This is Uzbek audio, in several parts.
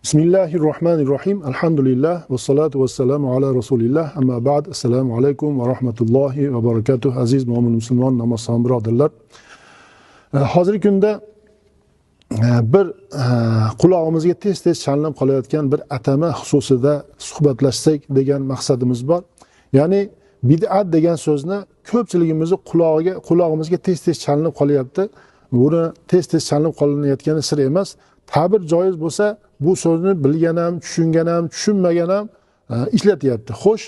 Bismillahirrahmanirrahim. Alhamdulillah ve salatu ve selamu ala Resulillah. Amma ba'd. Assalamu alaikum ve rahmetullahi ve barakatuh. Aziz mu'min musulmon namazxon birodarlar. Hozirgi kunda bir qulog'imizga tez-tez chalinib qolayotgan bir atama xususida suhbatlashsak degan maqsadimiz bor. Ya'ni bid'at degan so'zni ko'pchiligimizni qulog'imizga tez-tez chalinib qolyapti. Buni tez-tez chalinib qolinayotgani sir emas. Ta'bir joiz bo'lsa, bu so'zni bilgan ham, tushungan ham, tushunmagan ham ishlatyapti. Xo'sh,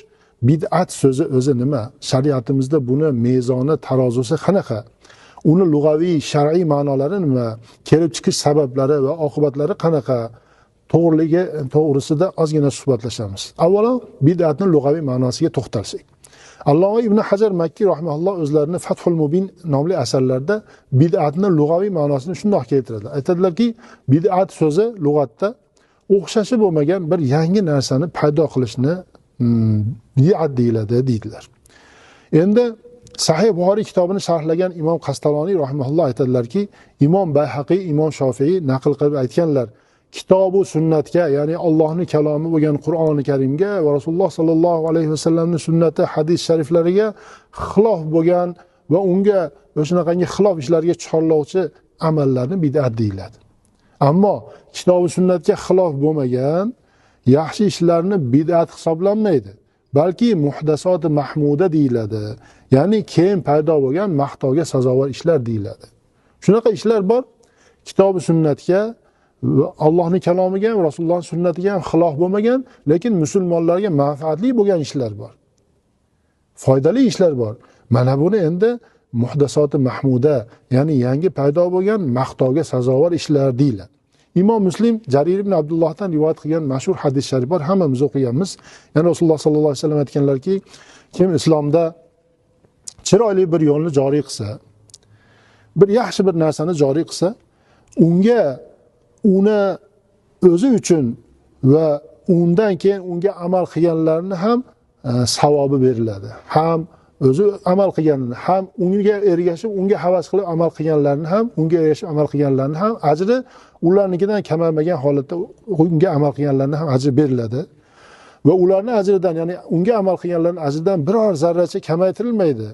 bid'at so'zi o'zi nima? Shariatimizda buni mezoni, tarozusi qanaqa? Uni lug'aviy, shar'iy ma'nolari nima? Kelib chiqish sabablari va oqibatlari qanaqa? To'g'riligi to'g'risida ozgina suhbatlashamiz. Avvalo, bid'atning lug'aviy ma'nosiga to'xtalsak. Alloh ibn Hajar Makki rahimahulloh o'zlarining Fathul Mubin nomli asarlarida bid'atning lug'aviy ma'nosini shunday keltiradilar. Aytadilarki, bid'at so'zi lug'atda o'xshashi bo'lmagan bir yangi narsani paydo qilishni bid'at deyiladi deydilar. Endi Sahih Buxoriy kitobini sharhlagan Imom Qastaloniy rahimahulloh aytadilarki, Imom Bayhaqiy, Imom Shofiiy naql qilib aytganlar, kitobu sunnatga, ya'ni Allohning kalomi bo'lgan Qur'oni Karimga va Rasululloh sallallohu alayhi vasallamning sunnati, hadis shariflariga xilof bo'lgan va unga o'shanaqangi xilof ishlarga chorlovchi amallarni bid'at deyiladi. Ammo kitobu sunnatga xilof bo'lmagan yaxshi ishlarni bid'at hisoblanmaydi, balki muhdasot-i mahmuda deyiladi. Ya'ni keyin paydo bo'lgan maqtovga sazovor ishlar deyiladi. Shunaqa ishlar bor, kitobu sunnatga, Allohning kalomiga va Rasulullohning sunnatiga ham xilof bo'lmagan, lekin musulmonlarga manfaatli bo'lgan ishlar bor. Foydali ishlar bor. Mana buni endi muhdasot-i mahmuda, ya'ni yangi paydo bo'lgan maqtovga sazovor ishlar deyiladi. Imom Muslim Jarir ibn Abdullohdan rivoyat qilgan mashhur hadis sharif bor, hammamiz o'qiganmiz. Ya'ni Rasululloh sallallohu alayhi vasallam aytganlarki, kim islomda chiroyli bir yo'lni joriy qilsa, bir yaxshi bir narsani joriy qilsa, unga uni o'zi uchun va undan keyin unga amal qilganlarni ham savobi beriladi. Ham o'zi amal qilganini, ham unga ergashib, unga havas qilib amal qilganlarni ham, unga ergashib amal qilganlarni ham ajri ularnikidan kamaymagan holatda unga amal qilganlarni ham ajri beriladi. Va ularning ajridan, ya'ni unga amal qilganlarning ajridan biror zarracha kamaytirilmaydi.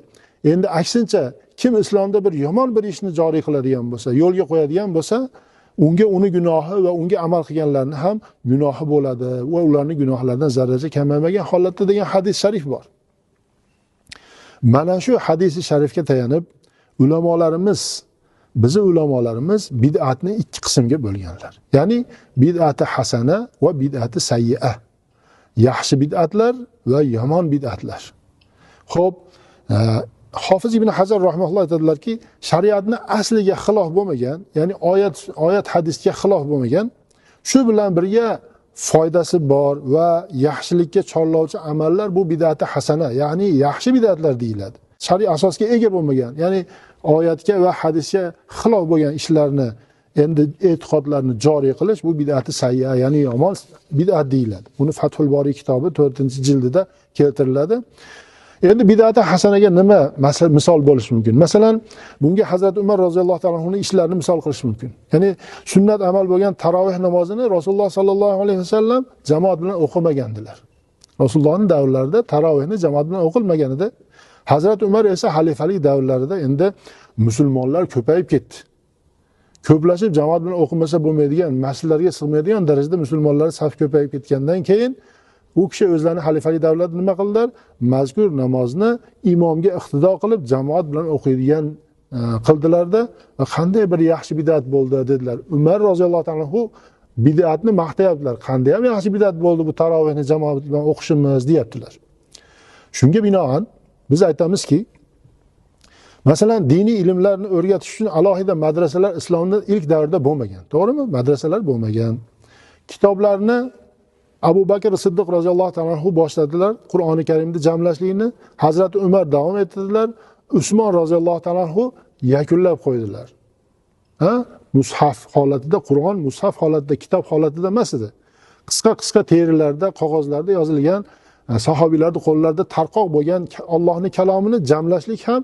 Endi aksincha, kim islomda bir yomon bir ishni joriy qiladigan bo'lsa, yo'lga qo'yadigan bo'lsa, unga uni gunohi va unga amal qilganlarni ham gunohi bo'ladi va ularning gunohlaridan zarracha kamaymagan holatda degan hadis sharif bor. Mana shu hadisi sharifga tayanib bizning ulamolarimiz bid'atni ikki qismga bo'lganlar. Ya'ni bid'ati hasana va bid'ati sayyi'a. Yaxshi bid'atlar va yomon bid'atlar. Xo'p, Hofiz ibn Hajar rahimahulloh aytadilarki, shariatni asliga xilof bo'lmagan, ya'ni oyat hadisga xilof bo'lmagan, shu bilan birga foydasi bor va yaxshilikka chorlovchi amallar bu bid'ati hasana, ya'ni yaxshi bid'atlar deyiladi. Shariy asosga ega bo'lmagan, ya'ni oyatga va hadisga xilof bo'lgan ishlarni, endi e'tiqodlarni joriy qilish bu bid'ati sayya, ya'ni yomon bid'at deyiladi. Buni Fathul Boriy kitobi 4-jildida keltiriladi. Endi bid'ati hasanaga nima misol bo'lish mumkin? Masalan, bunga Hazrat Umar roziyallohu anhuning ishlarini misol qilish mumkin. Ya'ni sunnat amal bo'lgan tarovih namozini Rasululloh sallallohu alayhi vasallam jamoat bilan o'qimagandilar. Rasulullohning davrlarida tarovihni jamoat bilan o'qilmagan edi. Hazrat Umar esa xalifalik davrlarida endi musulmonlar ko'payib ketdi. Ko'plashib jamoat bilan o'qimasa bo'lmaydigan, masjidlarga sig'maydigan darajada musulmonlar saf ko'payib ketgandan keyin u kishi o'zlarining xalifalik davrlarida nima qildilar? Mazkur namozni imomga iqtido qilib jamoat bilan o'qiydigan qildilarda va qanday bir yaxshi bid'at bo'ldi dedilar. Umar roziyallohu anhu bid'atni maqtayaptilar. Qanday ham yaxshi bid'at bo'ldi bu tarovihni jamoat bilan o'qishimiz deyaptilar. Shunga binoan biz aytamizki, masalan, diniy ilmlarni o'rgatish uchun alohida madrasalar islomda ilk davrda bo'lmagan. To'g'rimi? Madrasalar bo'lmagan. Kitoblarni Abu Bakr Siddiq roziyallohu anhu boshladilar. Qur'oni Karimni jamlashlikni Hazrat Umar davom ettirdilar. Usmon roziyallohu anhu yakunlab qo'ydilar. Mushaf holatida, Qur'on mushaf holatida, kitob holatida emas edi. Qisqa terilarda, qog'ozlarda yozilgan, sahobiylarning qo'llarida tarqoq bo'lgan Allohning kalomini jamlashlik ham,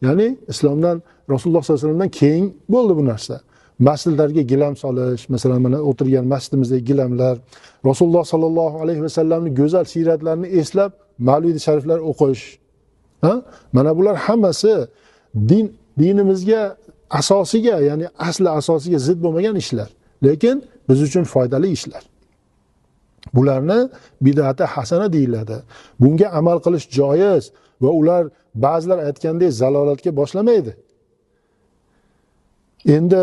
ya'ni islomdan, Rasululloh sollallohu alayhi vasallamdan keyin bo'ldi bu narsa. masjidlarga gilam solish, masalan mana o'tirgan masjidimizdagi gilamlar, Rasululloh sollallohu alayhi vasallamning go'zal siyratlarini eslab mavlid shariflar o'qish. Mana bular hammasi dinimizga asosiga, ya'ni asli asosiga zid bo'lmagan ishlar, lekin biz uchun foydali ishlar. Bularni bid'ati hasana deyiladi. Bunga amal qilish joiz va ular ba'zilar aytgandek zalolatga boshlamaydi. Endi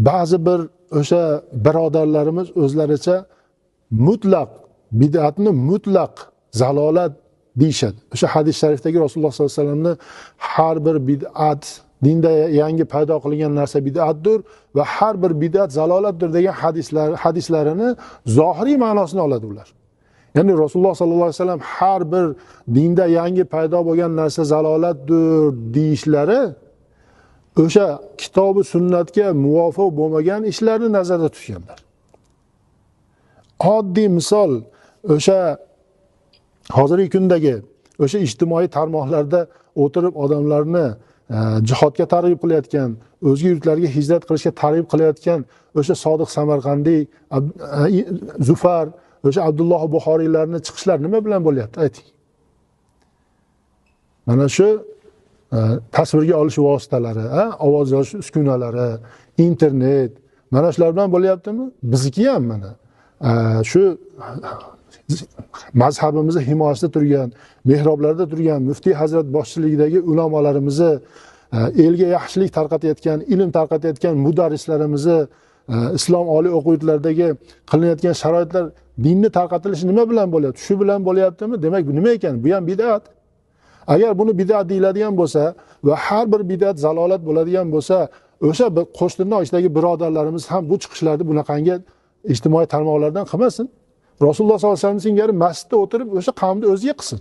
ba'zi bir o'sha birodarlarimiz o'zlaricha mutlaq bid'atni mutlaq zalolat deyishadi. O'sha hadis sharifdagi Rasululloh sollallohu alayhi vasallamni har bir bid'at, dinda yangi paydo qilingan narsa bid'atdir va har bir bid'at zalolatdir degan hadislarini zohiriy ma'nosini oladi ular. Ya'ni Rasululloh sollallohu alayhi vasallam har bir dinda yangi paydo bo'lgan narsa zalolatdir deyishlari o'sha kitobi sunnatga muvofiq bo'lmagan ishlarni nazarda tutganlar. Oddiy misol o'sha hozirgi kundagi o'sha ijtimoiy tarmoqlarda o'tirib odamlarni jihodga targ'ib qilayotgan, o'zga yurtlarga hijrat qilishga targ'ib qilayotgan o'sha Sodiq Samarqandiy, Zufar, o'sha Abdulloh Buxoriylarni chiqishlar nima bilan bo'lyapti? Ayting. Mana shu tasvirga olish vositalari, ovoz yozish uskunalari, internet, mana shular bilan bo'lyaptimi? Bizniki ham mana shu mazhabimizni himoyasida turgan, mehroblarda turgan muftiy hazrat boshchiligidagi ulamolarimizni, elga yaxshilik tarqatayotgan, ilm tarqatayotgan mudarrislarimizni, islom oliy o'quv yurtlaridagi qilinayotgan sharoitlar, dinni tarqatilishi nima bilan bo'lyapti? Shu bilan bo'lyaptimi? Demak, bu nima ekan? Bu ham bid'at. Agar buni bid'at deyiladigan bo'lsa va har bir bid'at zalolat bo'ladigan bo'lsa, o'sha qo'shtirnoq ichdagi birodarlarimiz ham bu chiqishlarni bunaqangi ijtimoiy tarmoqlardan qilmasin. Rasululloh sollallohu alayhi vasallam singari masjidda o'tirib o'sha qavmni o'ziga qilsin.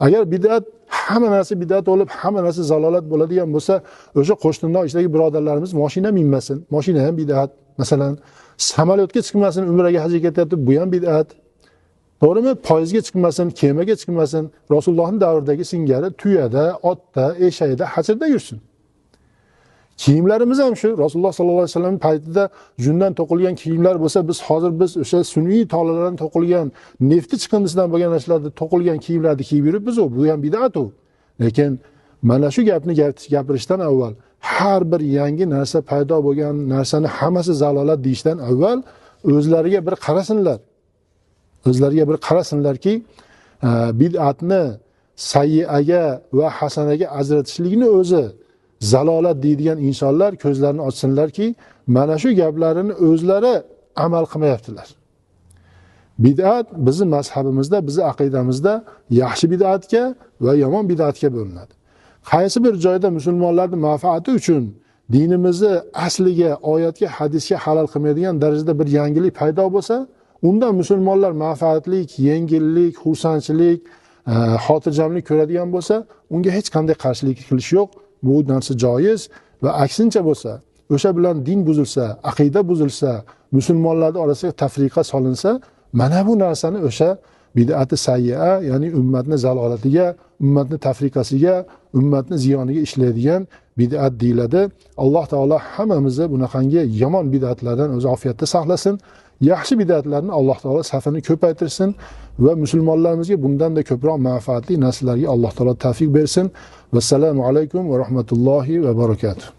Agar bid'at, hamma narsa bid'at bo'lib, hamma narsa zalolat bo'ladigan bo'lsa, o'sha qo'shtirnoq ichdagi birodarlarimiz mashina minmasin. Mashina ham bid'at. Masalan, samolyotga chiqmasin, umraga, hajga ketyapti, bu ham bid'at. To'g'rimi? Poyezdga chiqmasin, kemaga chiqmasin. Rasulullohning davridagi singari tuyada, otda, eshakda, hajrda yursin. Kiyimlarimiz ham shu. Rasululloh sollallohu alayhi vasallam paytida jundan to'qilgan kiyimlar bo'lsa, biz o'sha sun'iy tolalardan to'qilgan, nefti chiqindisidan bo'lgan narsalarda to'qilgan kiyimlarni kiyib yuribmiz, bu ham bid'at u. Lekin mana shu gapni gapirishdan avval, har bir yangi narsa paydo bo'lgan narsani hammasi zalolat deyishdan avval o'zlariga bir qarasinlar. O'zlariga bir qarasinlarki, bid'atni sayyiaga va hasanaga ajratishlikni o'zi zalolat deydigan insonlar ko'zlarini ochsinlarki, mana shu gaplarini o'zlari amal qilmayaptilar. Bid'at bizning mazhabimizda, bizning aqidamizda yaxshi bid'atga va yomon bid'atga bo'linadi. Qaysi bir joyda musulmonlarning manfaati uchun dinimizni asliga, oyatga, hadisga halol qilmaydigan darajada bir yangilik paydo bo'lsa, undan musulmonlar manfaatlik, yengillik, xursandchilik, xotirjamlik ko'radigan bo'lsa, unga hech qanday qarshilik qilish yo'q. Bu narsa joiz va aksincha bo'lsa, o'sha bilan din buzilsa, aqida buzilsa, musulmonlarning orasiga tafriqa solinsa, mana bu narsani o'sha bid'ati sayyi'a, ya'ni ummatni zalolatiga, ummatni tafriqasiga, ummatni ziyoniga ishlaydigan bid'at deyiladi. Alloh taolo hammamizni bunaqangi yomon bid'atlardan o'zi ofiyatda saqlasin. Yaxshi bid'atlarni Alloh taolo safini ko'paytirsin va musulmonlarimizga bundan-da ko'proq manfaatli narsalarga Alloh taolo tavfiq bersin. Vassalomu alaykum va rahmatullohi va barakatuh.